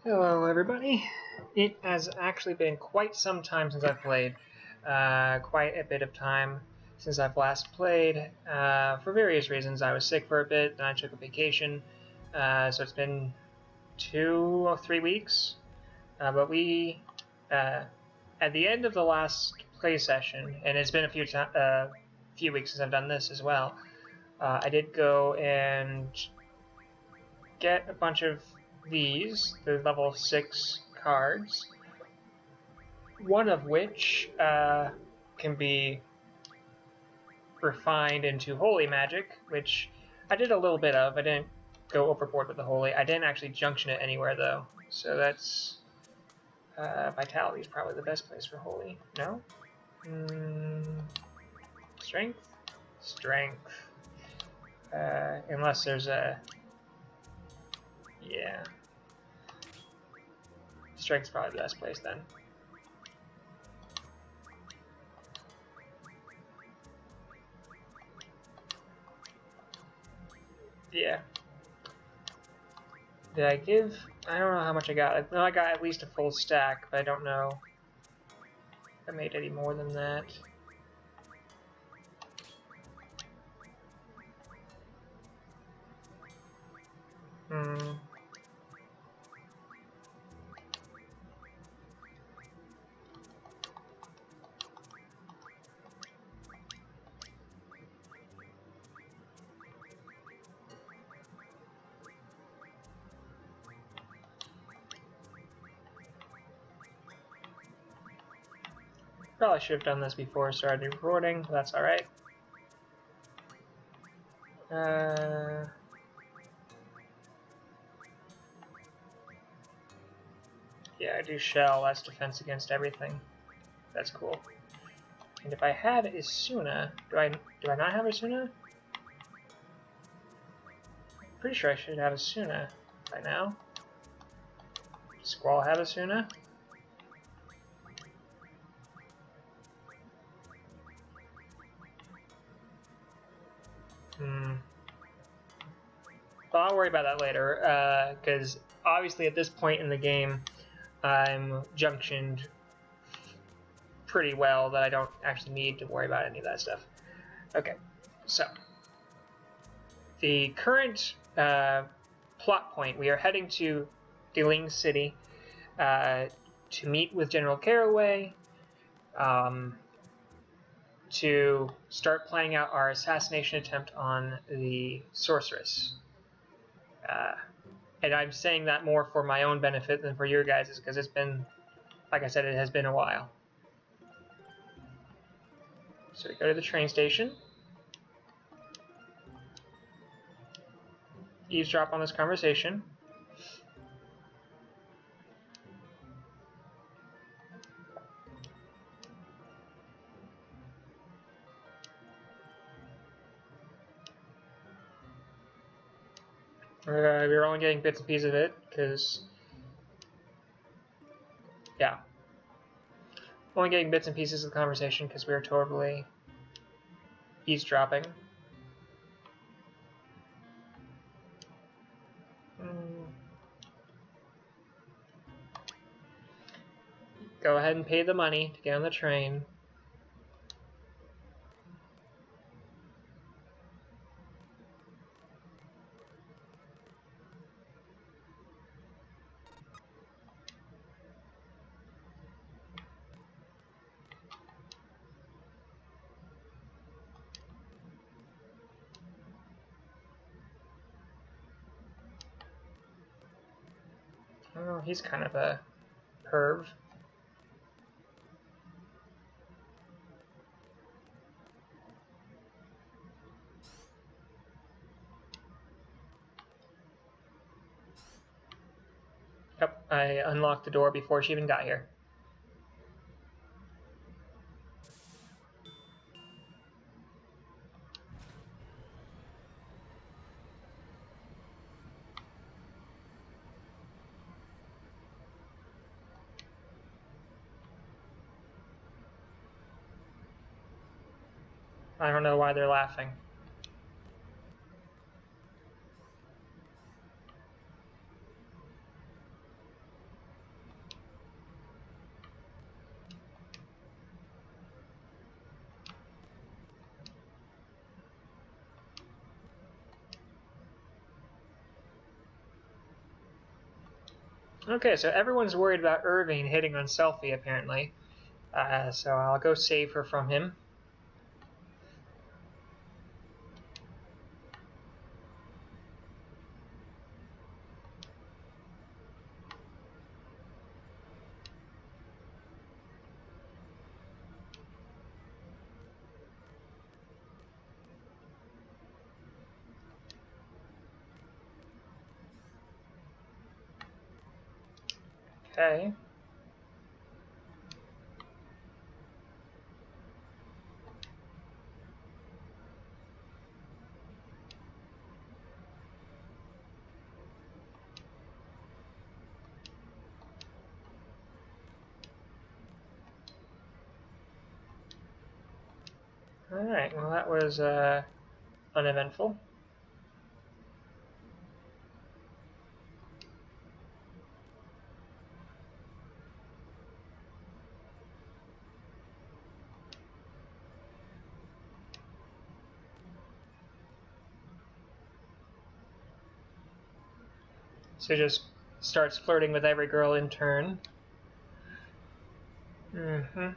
Hello everybody. It has actually been quite some time since I've played. Quite a bit of time since I've last played. For various reasons. I was sick for a bit, then I took a vacation. So it's been 2 or 3 weeks. But we, at the end of the last play session, and it's been a few weeks since I've done this as well, I did go and get a bunch of these, the level 6 cards, one of which can be refined into holy magic, which I did a little bit of. I didn't go overboard with the holy. I didn't actually junction it anywhere though, so that's vitality is probably the best place for holy. No? Strength? Strength. Unless there's a... yeah. Strength's probably the best place then. Yeah. Did I give... I don't know how much I got. I know I got at least a full stack, but I don't know if I made any more than that. Probably should have done this before I started recording, but that's alright. Yeah, I do shell, that's defense against everything. That's cool. And if I had Isuna, do I not have Isuna? Pretty sure I should have Isuna by now. Does Squall have Isuna? Well, I'll worry about that later, because obviously at this point in the game, I'm junctioned pretty well that I don't actually need to worry about any of that stuff. Okay, so the current plot point, we are heading to Deling City to meet with General Caraway, to start planning out our assassination attempt on the sorceress. And I'm saying that more for my own benefit than for your guys', because it's been, like I said, it has been a while. So we go to the train station. Eavesdrop on this conversation. We're only getting bits and pieces of it, because... yeah. Only getting bits and pieces of the conversation, because we are totally eavesdropping. Go ahead and pay the money to get on the train. Oh, he's kind of a perv. Yep, I unlocked the door before she even got here. I don't know why they're laughing. Okay, so everyone's worried about Irvine hitting on Selfie, apparently. So I'll go save her from him. Okay. Alright, well that was uneventful. So just starts flirting with every girl in turn. Mm-hmm.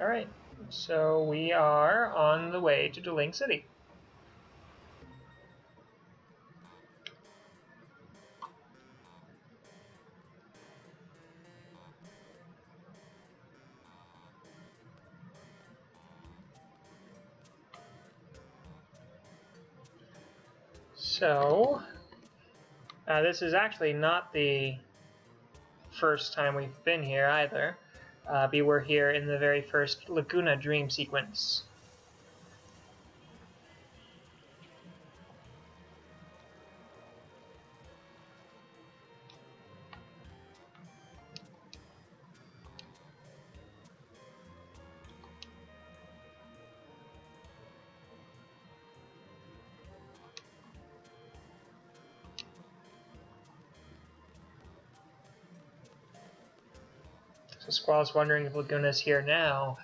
Alright, so we are on the way to Deling City. So, this is actually not the first time we've been here either. We were here in the very first Laguna dream sequence. So Squall's wondering if Laguna's here now.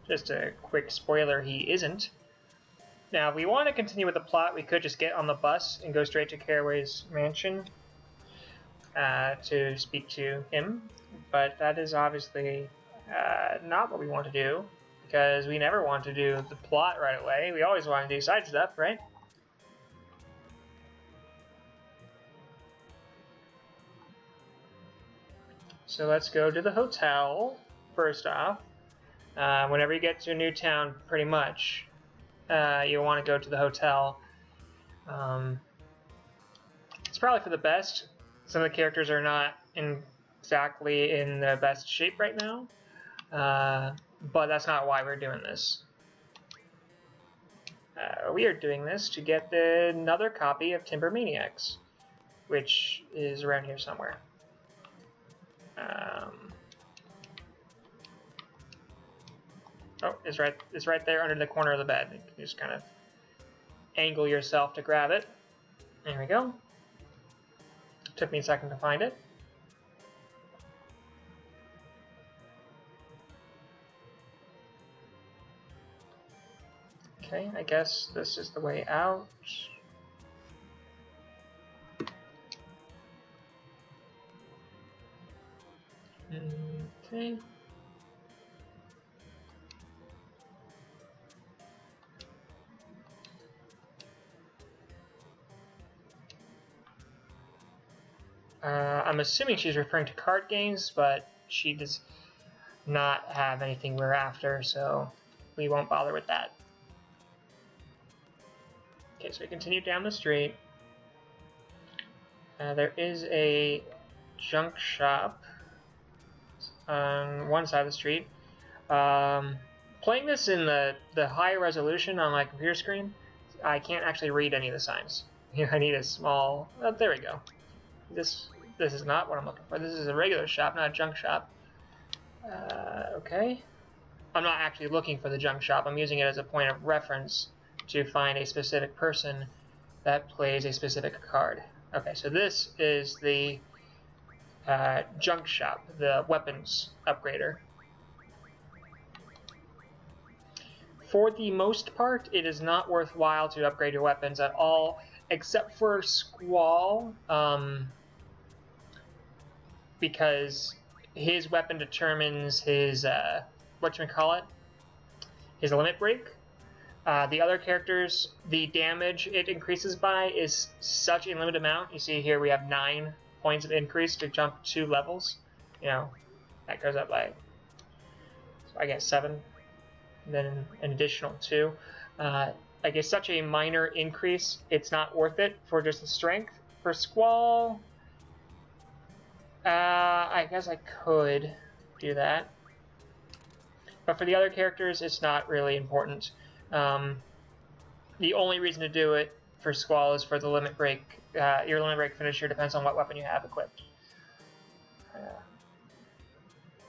Just a quick spoiler, he isn't. Now, if we want to continue with the plot, we could just get on the bus and go straight to Caraway's mansion to speak to him. But that is obviously not what we want to do, because we never want to do the plot right away. We always want to do side stuff, right? So let's go to the hotel, first off. Whenever you get to a new town, pretty much, you'll want to go to the hotel. It's probably for the best. Some of the characters are not exactly in the best shape right now, but that's not why we're doing this. We are doing this to get another copy of Timber Maniacs, which is around here somewhere. Oh, it's right there under the corner of the bed. You can just kind of angle yourself to grab it. There we go. Took me a second to find it. Okay, I guess this is the way out. Okay. I'm assuming she's referring to card games, but she does not have anything we're after, so we won't bother with that. Okay, so we continue down the street. There is a junk shop on one side of the street. Playing this in the high resolution on my computer screen, I can't actually read any of the signs. I need a small... Oh, there we go. This is not what I'm looking for. This is a regular shop, not a junk shop. Okay. I'm not actually looking for the junk shop. I'm using it as a point of reference to find a specific person that plays a specific card. Okay, so this is the junk shop, the weapons upgrader. For the most part, it is not worthwhile to upgrade your weapons at all, except for Squall, because his weapon determines his, his limit break. The other characters, the damage it increases by is such a limited amount. You see here we have 9 points of increase to jump 2 levels. You know, that goes up by, I guess, 7. And then an additional 2. I guess such a minor increase, it's not worth it for just the strength. For Squall, I guess I could do that. But for the other characters, it's not really important. The only reason to do it for Squall is for the limit break. Your limit break finisher depends on what weapon you have equipped.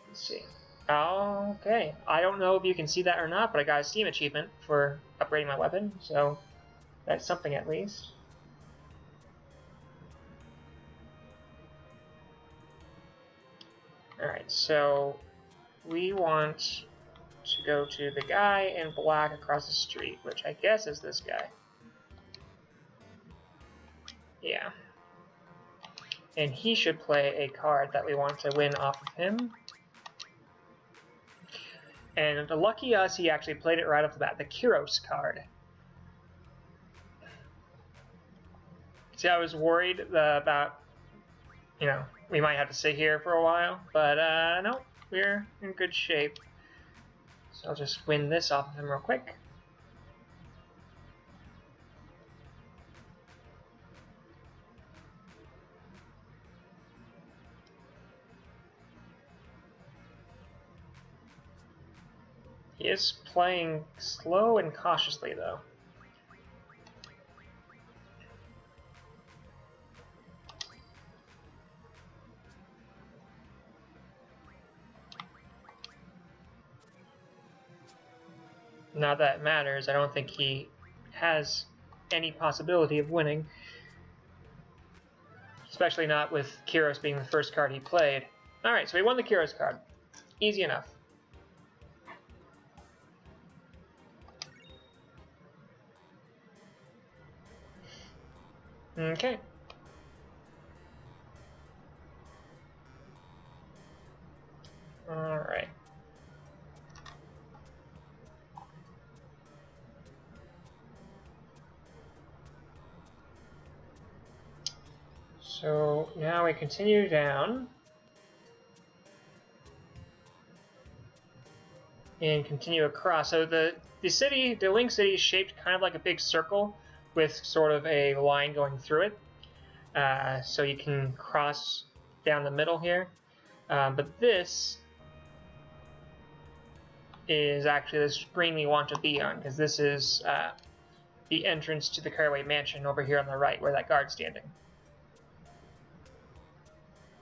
Let's see. Okay, I don't know if you can see that or not, but I got a Steam achievement for upgrading my weapon, so that's something at least. Alright, so we want to go to the guy in black across the street, which I guess is this guy. Yeah. And he should play a card that we want to win off of him. And lucky us, he actually played it right off the bat, the Kyros card. See, I was worried about, you know, we might have to sit here for a while, but no, we're in good shape. So I'll just win this off of him real quick. He is playing slow and cautiously, though. Not that it matters, I don't think he has any possibility of winning. Especially not with Kyros being the first card he played. Alright, so he won the Kyros card. Easy enough. Okay. Alright. So now we continue down and continue across. So the city, the Link City is shaped kind of like a big circle with sort of a line going through it. So you can cross down the middle here. But this is actually the screen we want to be on, because this is the entrance to the Caraway mansion over here on the right, where that guard's standing.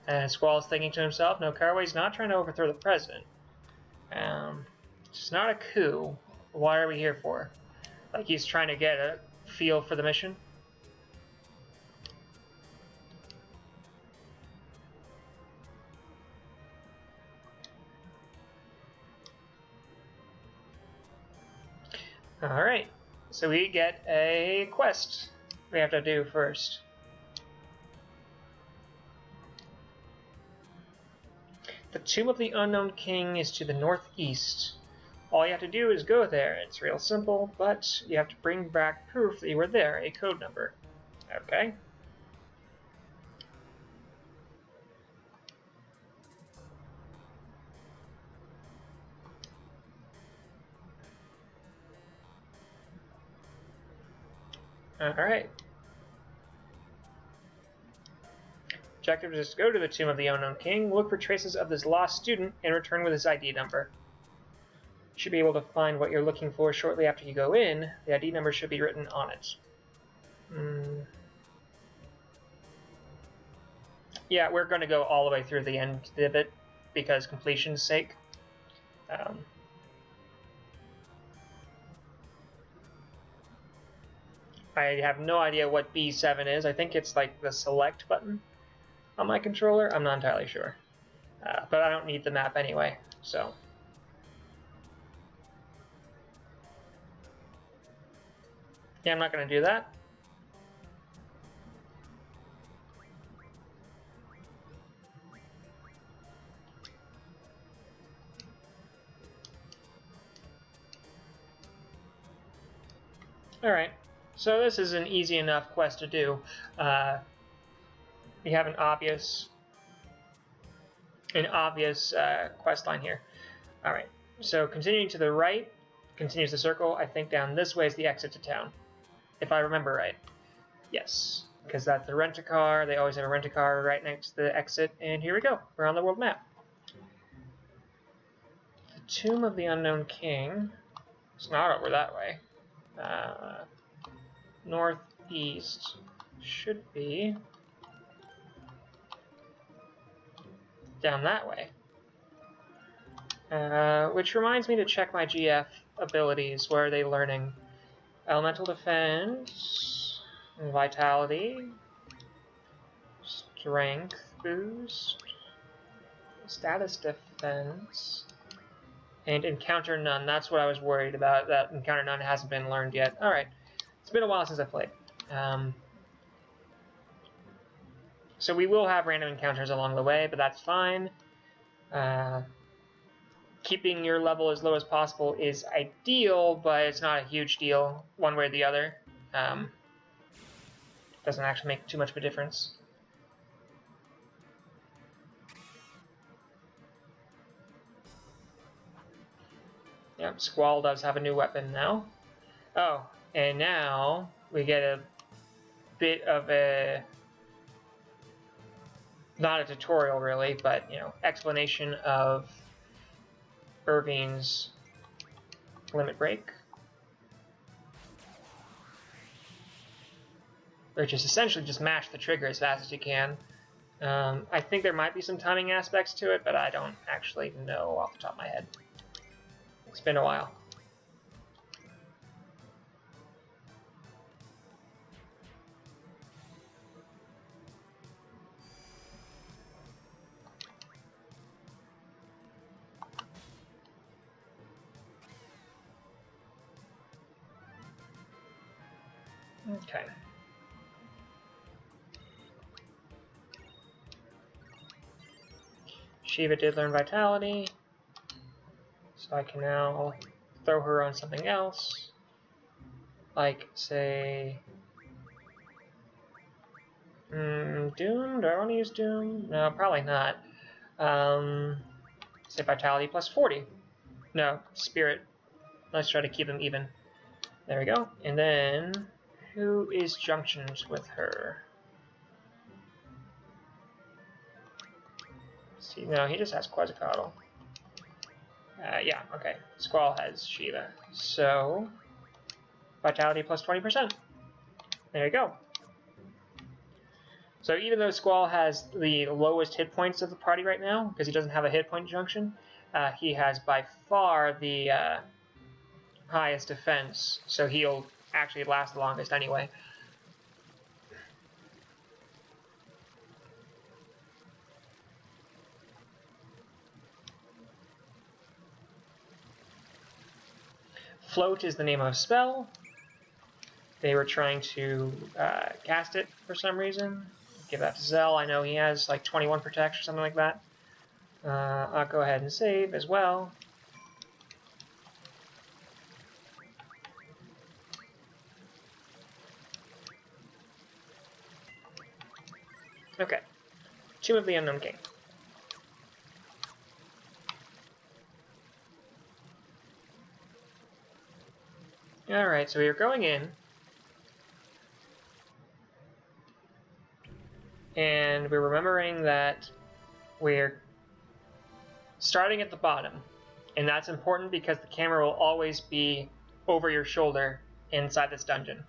And Squall's thinking to himself, no, Caraway's not trying to overthrow the president. It's not a coup. Why are we here for? Like he's trying to get a feel for the mission. Alright, so we get a quest we have to do first. The Tomb of the Unknown King is to the northeast. All you have to do is go there. It's real simple, but you have to bring back proof that you were there, a code number. Okay. Alright. Objective is to go to the Tomb of the Unknown King, look for traces of this lost student, and return with his ID number. You should be able to find what you're looking for shortly after you go in. The ID number should be written on it. Yeah, we're going to go all the way through the end of it because completion's sake. I have no idea what B7 is. I think it's like the select button on my controller. I'm not entirely sure. But I don't need the map anyway, so. Yeah, I'm not going to do that. Alright, so this is an easy enough quest to do. You have an obvious quest line here. Alright, so continuing to the right, continues the circle. I think down this way is the exit to town, if I remember right. Yes, because that's the rent-a-car. They always have a rent-a-car right next to the exit, and here we go. We're on the world map. The Tomb of the Unknown King. It's not over that way. Northeast should be down that way. Which reminds me to check my GF abilities. Where are they learning? Elemental Defense, Vitality, Strength Boost, Status Defense, and Encounter None. That's what I was worried about, that Encounter None hasn't been learned yet. Alright, it's been a while since I played. So we will have random encounters along the way, but that's fine. Keeping your level as low as possible is ideal, but it's not a huge deal one way or the other. Doesn't actually make too much of a difference. Yep, Squall does have a new weapon now. Oh, and now we get a bit of a, not a tutorial really, but, you know, explanation of Irvine's limit break, which is essentially just mash the trigger as fast as you can. I think there might be some timing aspects to it, but I don't actually know off the top of my head. It's been a while. Okay. Shiva did learn Vitality, so I can now throw her on something else, like, say, Doom? Do I want to use Doom? No, probably not. Say Vitality plus 40. No, Spirit. Let's try to keep them even. There we go. And then, who is junctioned with her? See, no, he just has Quetzalcoatl. Yeah, okay. Squall has Shiva. So, Vitality plus 20%. There you go. So even though Squall has the lowest hit points of the party right now, because he doesn't have a hit point junction, he has by far the highest defense, so he'll actually last the longest anyway. Float is the name of a spell. They were trying to cast it for some reason. Give that to Zell. I know he has like 21 protect or something like that. I'll go ahead and save as well. Okay. Tomb of the Unknown King. Alright, so we are going in. and we're remembering that we're starting at the bottom, and that's important because the camera will always be over your shoulder inside this dungeon.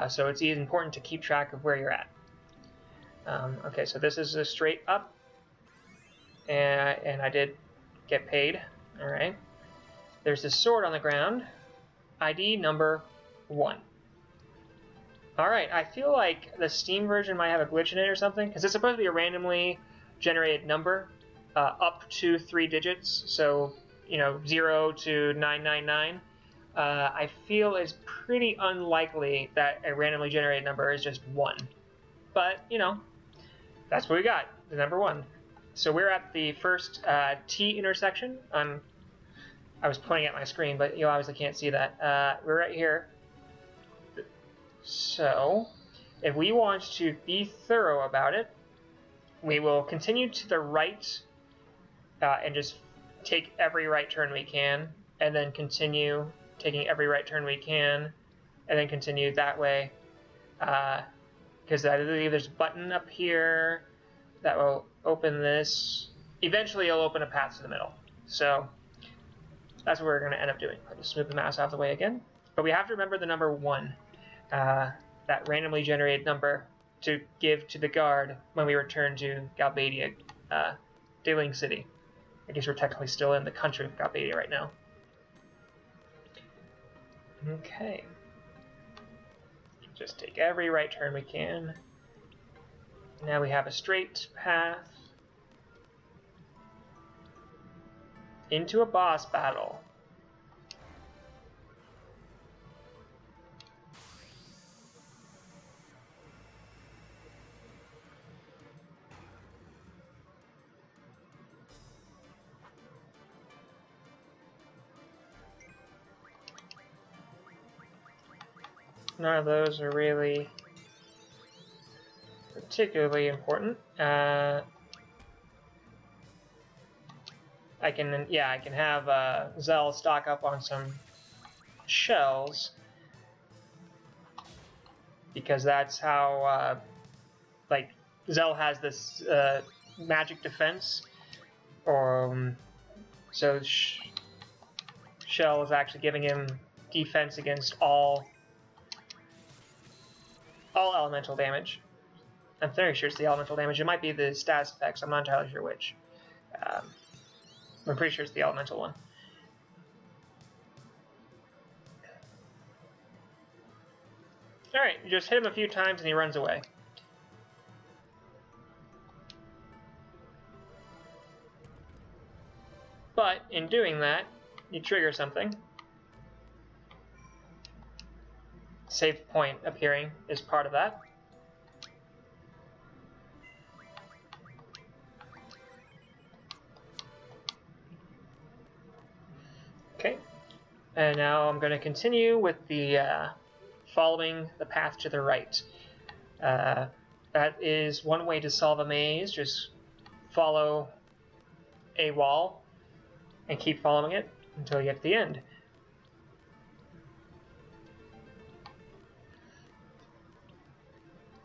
So it's important to keep track of where you're at. Okay, so this is a straight up, and I did get paid. All right. There's this sword on the ground. ID number 1. All right, I feel like the Steam version might have a glitch in it or something, because it's supposed to be a randomly generated number up to 3 digits, so 0 to 999. I feel it's pretty unlikely that a randomly generated number is just 1, but that's what we got, the number 1. So we're at the first T intersection. I was pointing at my screen, but you obviously can't see that. We're right here. So if we want to be thorough about it, we will continue to the right and just take every right turn we can, and then continue taking every right turn we can, and then continue that way. Because I believe there's a button up here that will open this. Eventually it'll open a path to the middle. So that's what we're going to end up doing. I'll just move the mouse out of the way again. But we have to remember the number 1, that randomly generated number, to give to the guard when we return to Gabladia, Deling City. I guess we're technically still in the country of Gabladia right now. Okay. Just take every right turn we can. Now we have a straight path into a boss battle. None of those are really particularly important. I can have Zell stock up on some shells, because that's how Zell has this magic defense, so Shell is actually giving him defense against all elemental damage. I'm very sure it's the elemental damage. It might be the status effects. I'm not entirely sure which. I'm pretty sure it's the elemental one. Alright, you just hit him a few times and he runs away. But in doing that, you trigger something. Save point appearing is part of that. Okay, and now I'm going to continue with the following the path to the right. That is one way to solve a maze. Just follow a wall and keep following it until you get to the end.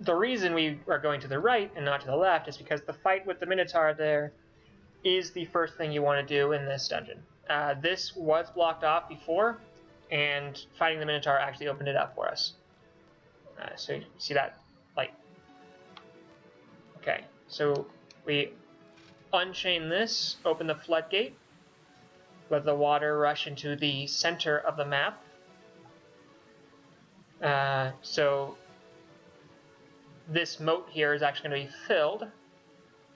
The reason we are going to the right and not to the left is because the fight with the Minotaur there is the first thing you want to do in this dungeon. This was blocked off before, and fighting the Minotaur actually opened it up for us. So you see that light. Okay, so we unchain this, open the floodgate, let the water rush into the center of the map. So this moat here is actually going to be filled.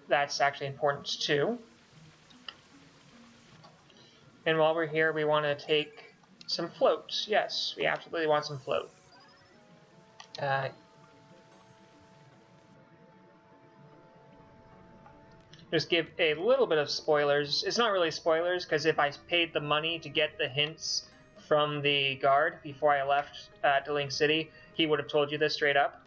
That's actually important too. And while we're here, we want to take some floats. Yes, we absolutely want some float. Just give a little bit of spoilers. It's not really spoilers, because if I paid the money to get the hints from the guard before I left Deling City, he would have told you this straight up.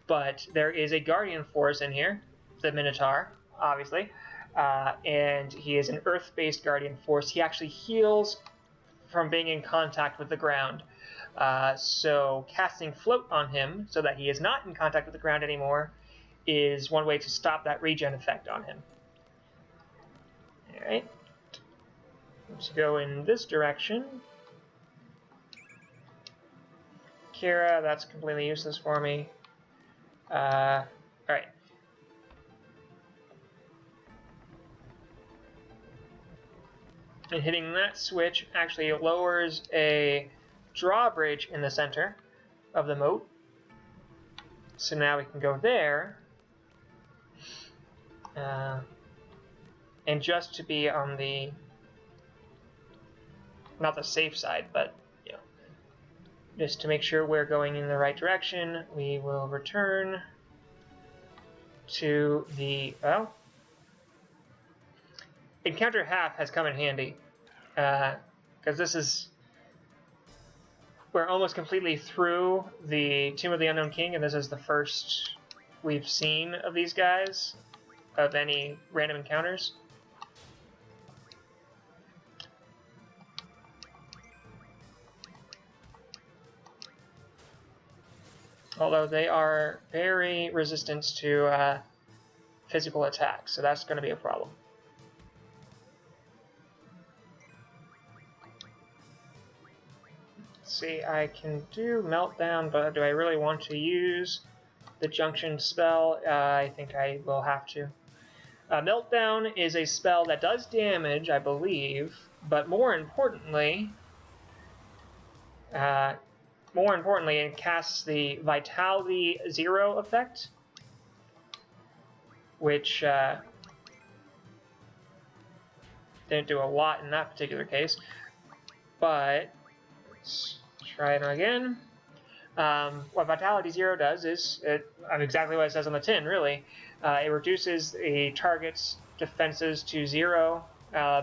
But there is a guardian force in here, the Minotaur, obviously. And he is an earth-based guardian force. He actually heals from being in contact with the ground. So casting float on him so that he is not in contact with the ground anymore is one way to stop that regen effect on him. Alright. Let's go in this direction. Kira, that's completely useless for me. Alright. And hitting that switch actually lowers a drawbridge in the center of the moat. So now we can go there. And just to be on the, not the safe side, but you know, just to make sure we're going in the right direction, we will return to the, well, encounter half has come in handy, because this is, we're almost completely through the Tomb of the Unknown King, and this is the first we've seen of these guys, of any random encounters. Although they are very resistant to physical attacks, so that's going to be a problem. See, I can do Meltdown, but do I really want to use the Junction spell? I think I will have to. Meltdown is a spell that does damage, I believe, but more importantly, it casts the Vitality 0 effect, which didn't do a lot in that particular case, but let's try it again. What Vitality 0 does is, exactly what it says on the tin, really. It reduces a target's defenses to 0,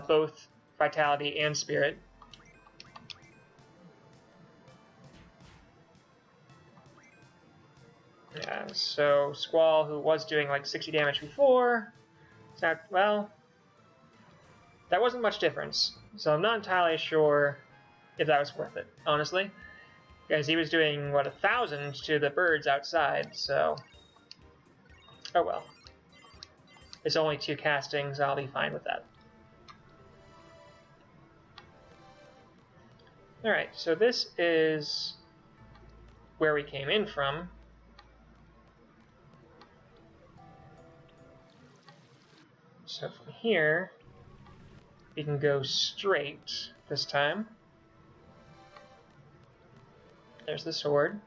both Vitality and Spirit. Yeah, so Squall, who was doing like 60 damage before, well, that wasn't much difference. So I'm not entirely sure if that was worth it, honestly. Because he was doing, what, 1,000 to the birds outside, so... Oh well. It's only 2 castings, I'll be fine with that. Alright, so this is where we came in from. So from here, we can go straight this time. There's the sword.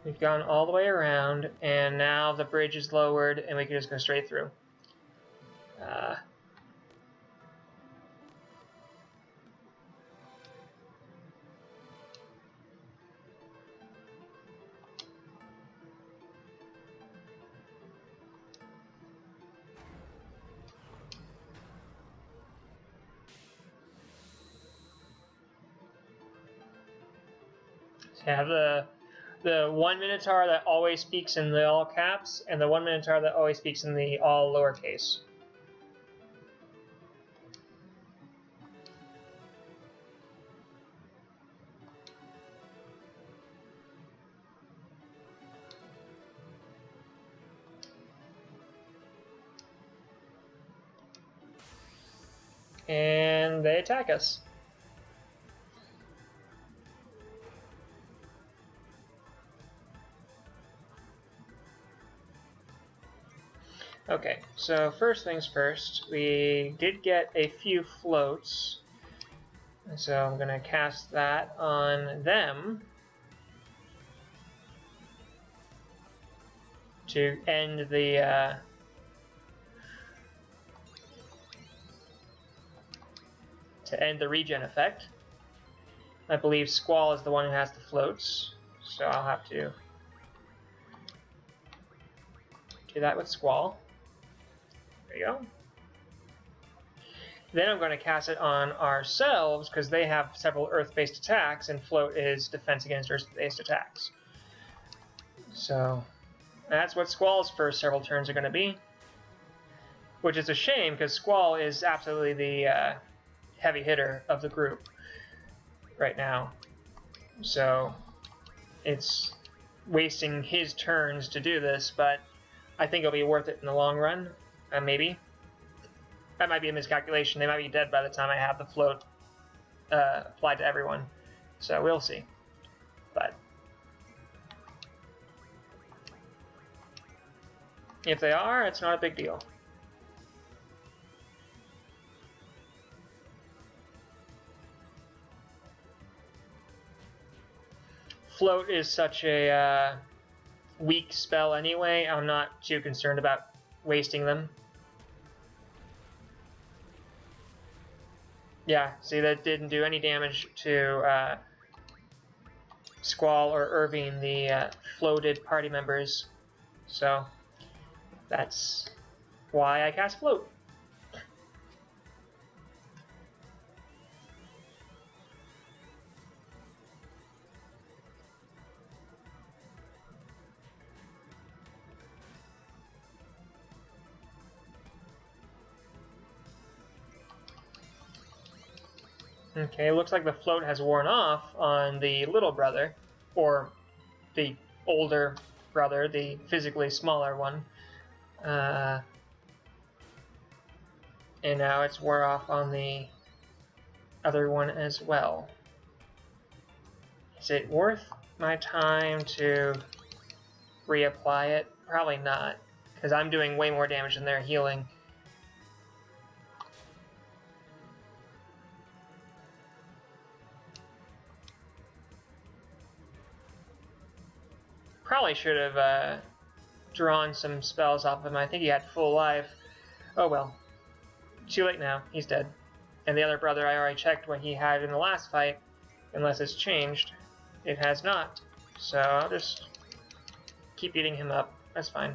We've gone all the way around, and now the bridge is lowered, and we can just go straight through. Have the one Minotaur that always speaks in the all caps, and the one Minotaur that always speaks in the all lowercase. And they attack us. Okay, so first things first, we did get a few floats, so I'm going to cast that on them to end the regen effect. I believe Squall is the one who has the floats, so I'll have to do that with Squall. There you go. Then I'm going to cast it on ourselves, because they have several earth-based attacks, and float is defense against earth-based attacks. So that's what Squall's first several turns are going to be. Which is a shame, because Squall is absolutely the heavy hitter of the group right now. so it's wasting his turns to do this, but I think it'll be worth it in the long run. Maybe. That might be a miscalculation. They might be dead by the time I have the float applied to everyone. So we'll see. But if they are, it's not a big deal. Float is such a weak spell anyway. I'm not too concerned about wasting them. Yeah, see, that didn't do any damage to Squall or Irvine, the floated party members. So that's why I cast Float. Okay, looks like the float has worn off on the little brother, or the older brother, the physically smaller one. And now it's wore off on the other one as well. Is it worth my time to reapply it? Probably not, because I'm doing way more damage than they're healing. Probably should have drawn some spells off of him. I think he had full life. Oh well. Too late now. He's dead. And the other brother, I already checked what he had in the last fight. Unless it's changed. It has not. So I'll just keep beating him up. That's fine.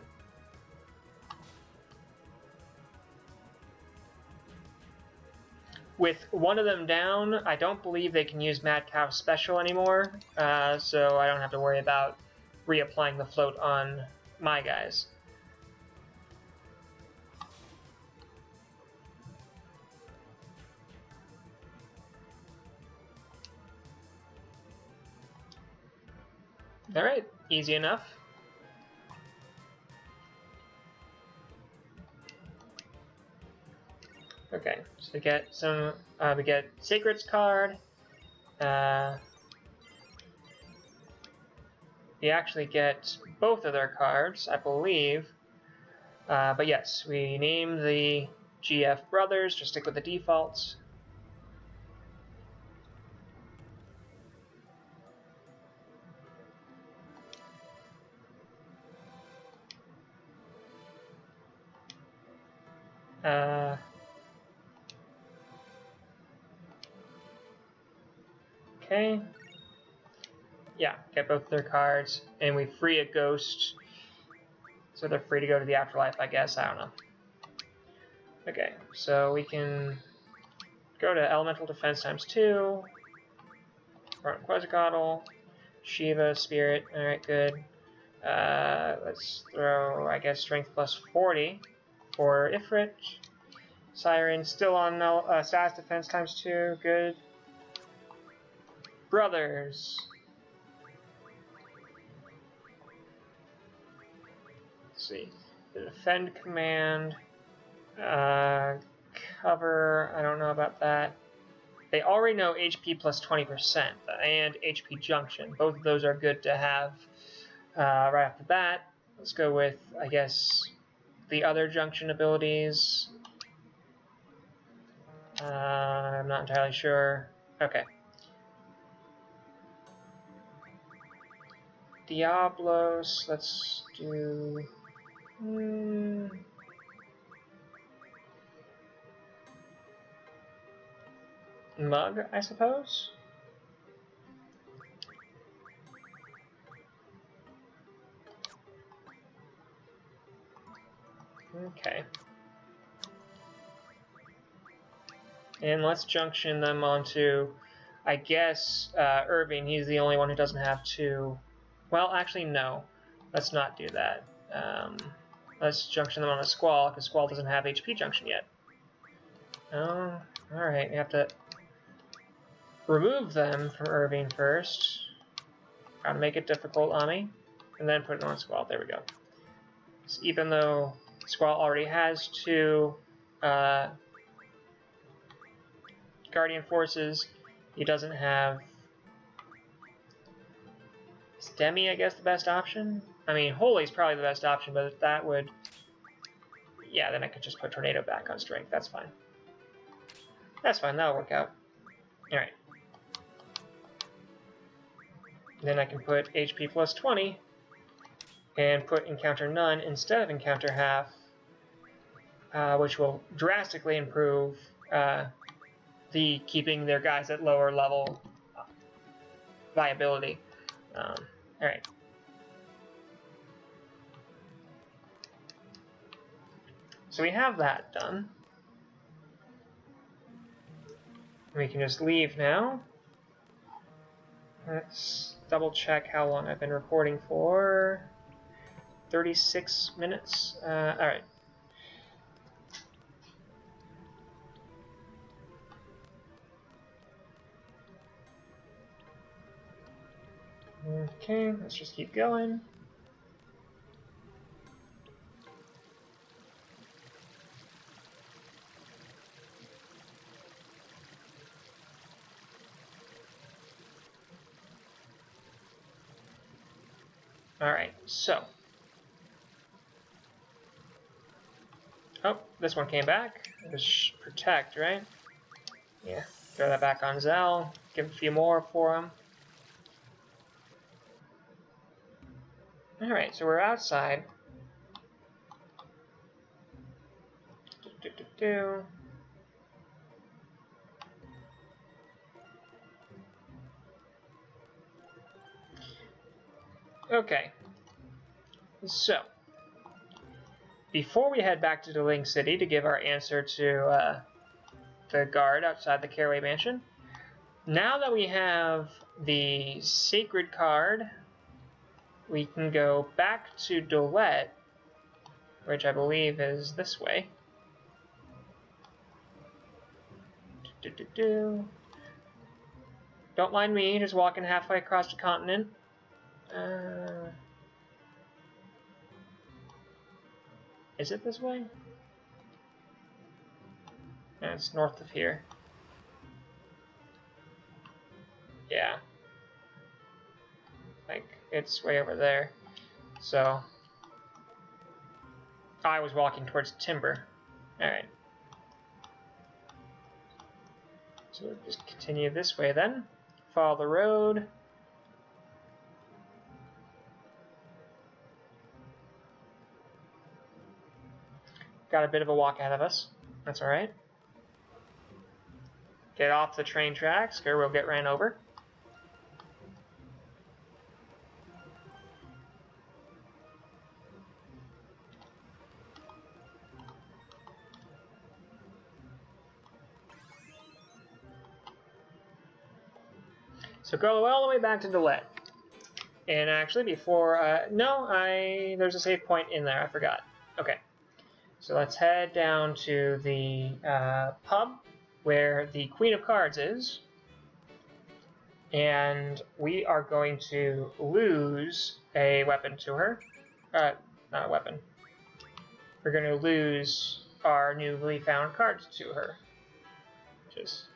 With one of them down, I don't believe they can use Mad Cow Special anymore. So I don't have to worry about reapplying the float on my guys. Alright, easy enough. Okay, so we get some, we get Sacred's card. We actually get both of their cards, I believe. But yes, we name the GF brothers, just stick with the defaults. Okay. Yeah, get both their cards, and we free a ghost, so they're free to go to the afterlife, I guess. I don't know. Okay, so we can go to Elemental Defense ×2, Front Quetzalcoatl, Shiva, Spirit, alright, good. Let's throw, I guess, Strength +40 for Ifrit. Siren, still on SAS Defense ×2, good. Brothers. Let's see. The Defend command. Cover, I don't know about that. They already know HP +20% and HP Junction. Both of those are good to have right off the bat. Let's go with, I guess, the other Junction abilities. I'm not entirely sure. Okay. Diablos, let's do... Mug, I suppose? Okay. And let's junction them onto, I guess, Irvine. He's the only one who doesn't have to... Well, actually, no. Let's not do that. Let's junction them on a Squall, because Squall doesn't have HP junction yet. Oh, alright. We have to remove them from Irvine first. Gotta make it difficult on me. And then put it on Squall. There we go. So even though Squall already has 2 Guardian Forces, he doesn't have... Is Demi, I guess, the best option? I mean, Holy's probably the best option, but that would... Yeah, then I could just put Tornado back on Strength. That's fine. That's fine. That'll work out. Alright. Then I can put HP plus 20 and put Encounter None instead of Encounter Half, which will drastically improve the keeping their guys at lower level viability. Alright. So we have that done. We can just leave now. Let's double check how long I've been recording for. 36 minutes. Alright. Okay, let's just keep going. Alright, so. Oh, this one came back. It was Protect, right? Yeah, throw that back on Zell. Give a few more for him. Alright, so we're outside. Okay, so before we head back to Deling City to give our answer to the guard outside the Caraway Mansion, now that we have the Sacred card, we can go back to Dolette, which I believe is this way. Don't mind me, just walking halfway across the continent. Is it this way? No, it's north of here. Yeah. Like, it's way over there. So, I was walking towards Timber. Alright. So we'll just continue this way then. Follow the road. Got a bit of a walk ahead of us. That's alright. Get off the train tracks, or we'll get ran over. So go all the way back to Dolette. And actually, before... there's a save point in there. I forgot. Okay. So let's head down to the pub where the Queen of Cards is. And we are going to lose a weapon to her. Not a weapon. We're going to lose our newly found cards to her. Just...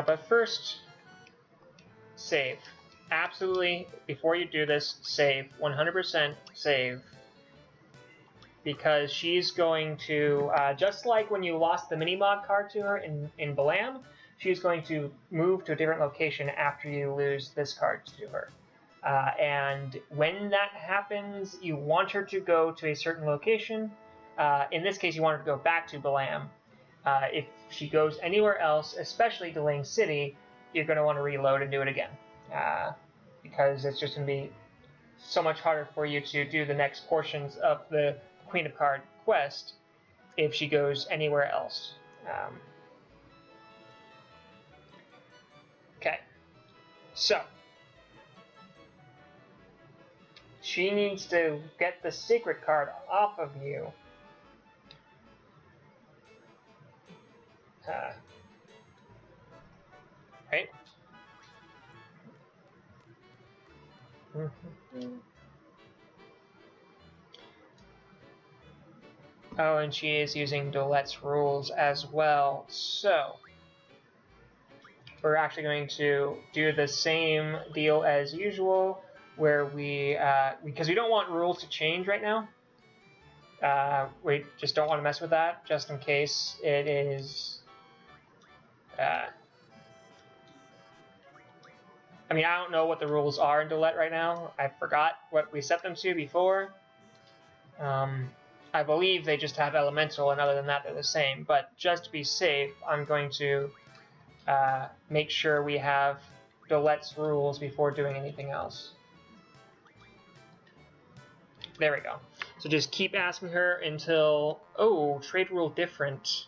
but first, save. Absolutely, before you do this, save. 100% save. Because she's going to, just like when you lost the mini-mod card to her in Balam, she's going to move to a different location after you lose this card to her. And when that happens, you want her to go to a certain location. In this case, you want her to go back to Balam. If she goes anywhere else, especially Deling City, you're going to want to reload and do it again. Because it's just going to be so much harder for you to do the next portions of the Queen of Card quest if she goes anywhere else. Okay. So, she needs to get the secret card off of you. Right? Oh, and she is using Dolette's rules as well. So, we're actually going to do the same deal as usual, where because we don't want rules to change right now. We just don't want to mess with that, just in case it is... I mean, I don't know what the rules are in Dolette right now. I forgot what we set them to before. I believe they just have elemental, and other than that, they're the same. But just to be safe, I'm going to make sure we have Dolette's rules before doing anything else. There we go. So just keep asking her until... Oh, trade rule different.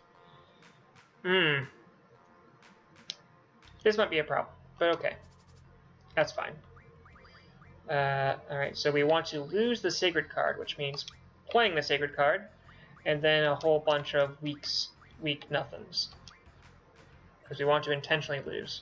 This might be a problem, but okay. That's fine. Alright, so we want to lose the sacred card, which means playing the sacred card, and then a whole bunch of weak nothings. Because we want to intentionally lose.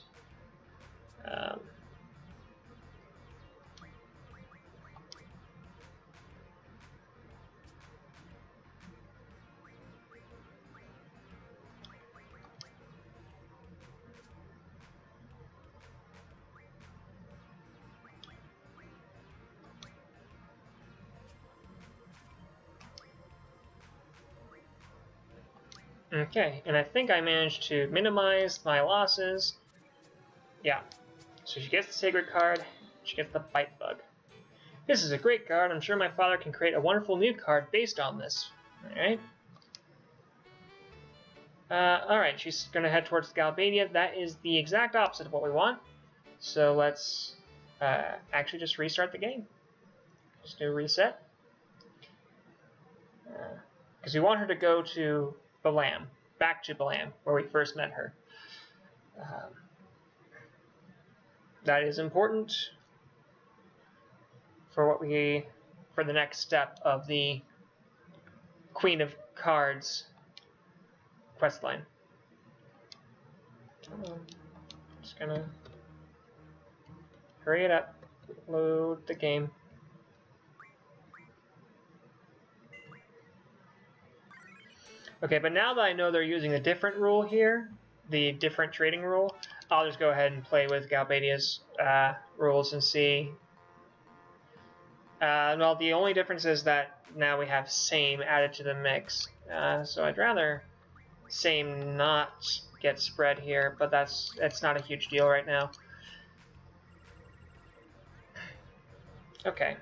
Okay, and I think I managed to minimize my losses. Yeah. So she gets the sacred card, she gets the bite bug. This is a great card. I'm sure my father can create a wonderful new card based on this. Alright. Alright, she's going to head towards Gabladia. That is the exact opposite of what we want. So let's actually just restart the game. Just do a reset. Because we want her to go to Balam, back to Balam, where we first met her. That is important for the next step of the Queen of Cards questline. Just gonna hurry it up, load the game. Okay, but now that I know they're using a different rule here, the different trading rule, I'll just go ahead and play with Galbadia's rules and see. Well, the only difference is that now we have same added to the mix. So I'd rather same not get spread here, but it's not a huge deal right now. Okay.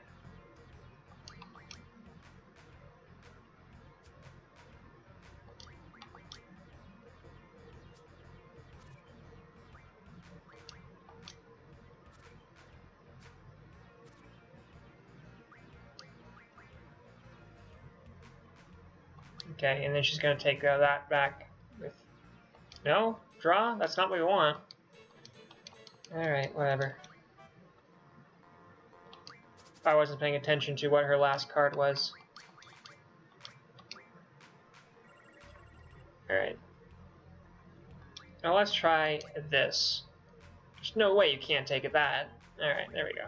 Okay, and then she's going to take that back with... No? Draw? That's not what we want. Alright, whatever. I wasn't paying attention to what her last card was. Alright. Now let's try this. There's no way you can't take it that. Alright, there we go.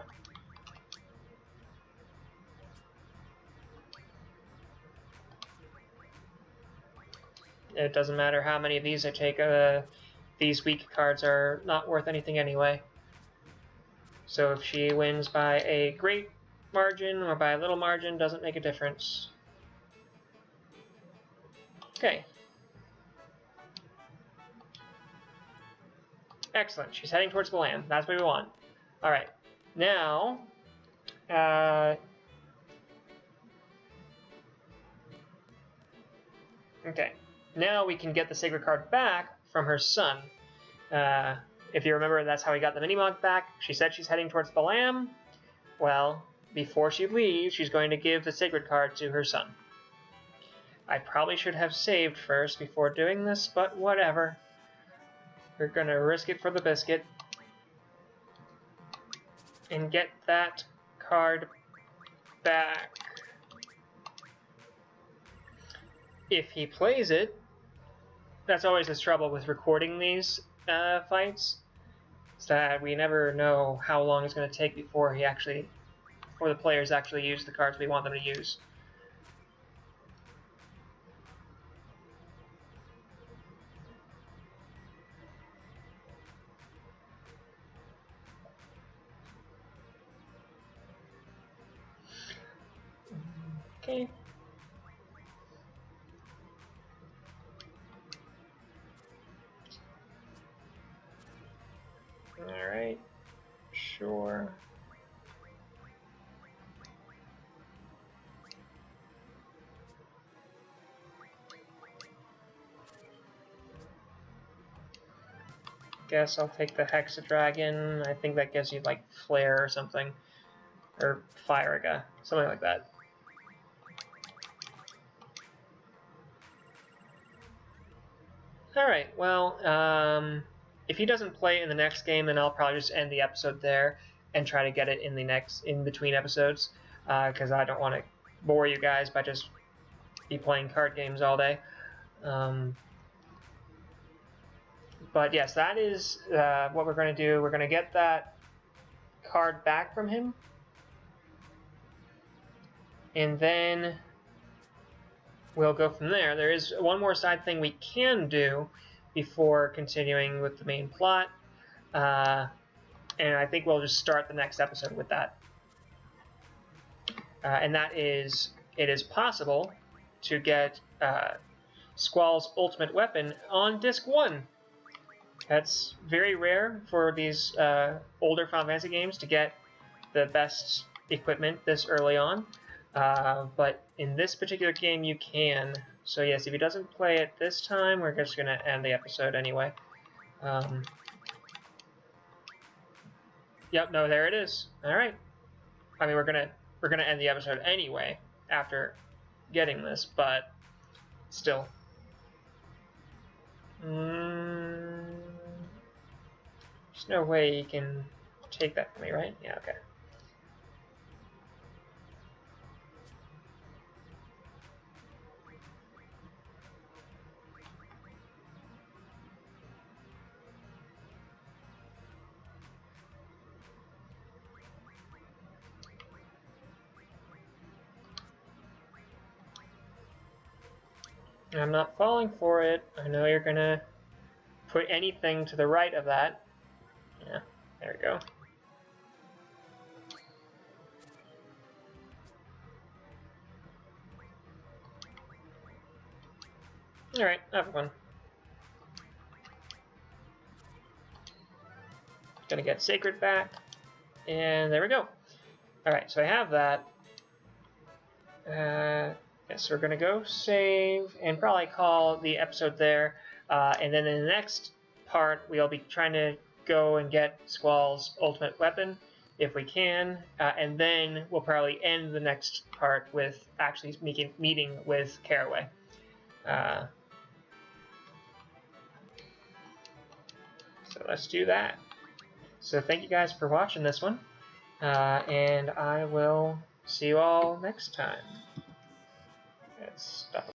It doesn't matter how many of these I take, these weak cards are not worth anything anyway. So if she wins by a great margin or by a little margin, doesn't make a difference. Okay. Excellent. She's heading towards the land. That's what we want. Alright. Now... okay. Now we can get the sacred card back from her son. If you remember, that's how we got the Minimog back. She said she's heading towards the Lamb. Well, before she leaves, she's going to give the sacred card to her son. I probably should have saved first before doing this, but whatever. We're going to risk it for the biscuit. and get that card back. If he plays it, that's always the trouble with recording these fights, is that we never know how long it's going to take before the players actually use the cards we want them to use. Okay. Alright. Sure. Guess I'll take the Hexadragon. I think that gives you like Flare or something. Or Fire, something like that. Alright, well, if he doesn't play in the next game, then I'll probably just end the episode there and try to get it in between episodes, because I don't want to bore you guys by just be playing card games all day. But yes, that is what we're going to do. We're going to get that card back from him, and then we'll go from there. There is one more side thing we can do before continuing with the main plot, and I think we'll just start the next episode with that. And that is, it is possible to get Squall's ultimate weapon on Disc 1. That's very rare for these older Final Fantasy games to get the best equipment this early on. But in this particular game, you can. So yes, if he doesn't play it this time, we're just going to end the episode anyway. Yep, no, there it is. All right. I mean, we're gonna end the episode anyway after getting this, but still. There's no way you can take that from me, right? Yeah, okay. I'm not falling for it. I know you're gonna put anything to the right of that. Yeah, there we go. Alright, have fun. Gonna get Sacred back. And there we go. Alright, so I have that. Yes, we're going to go save and probably call the episode there. And then in the next part, we'll be trying to go and get Squall's ultimate weapon, if we can. And then we'll probably end the next part with actually meeting with Caraway. So let's do that. So thank you guys for watching this one. And I will see you all next time. It's stuff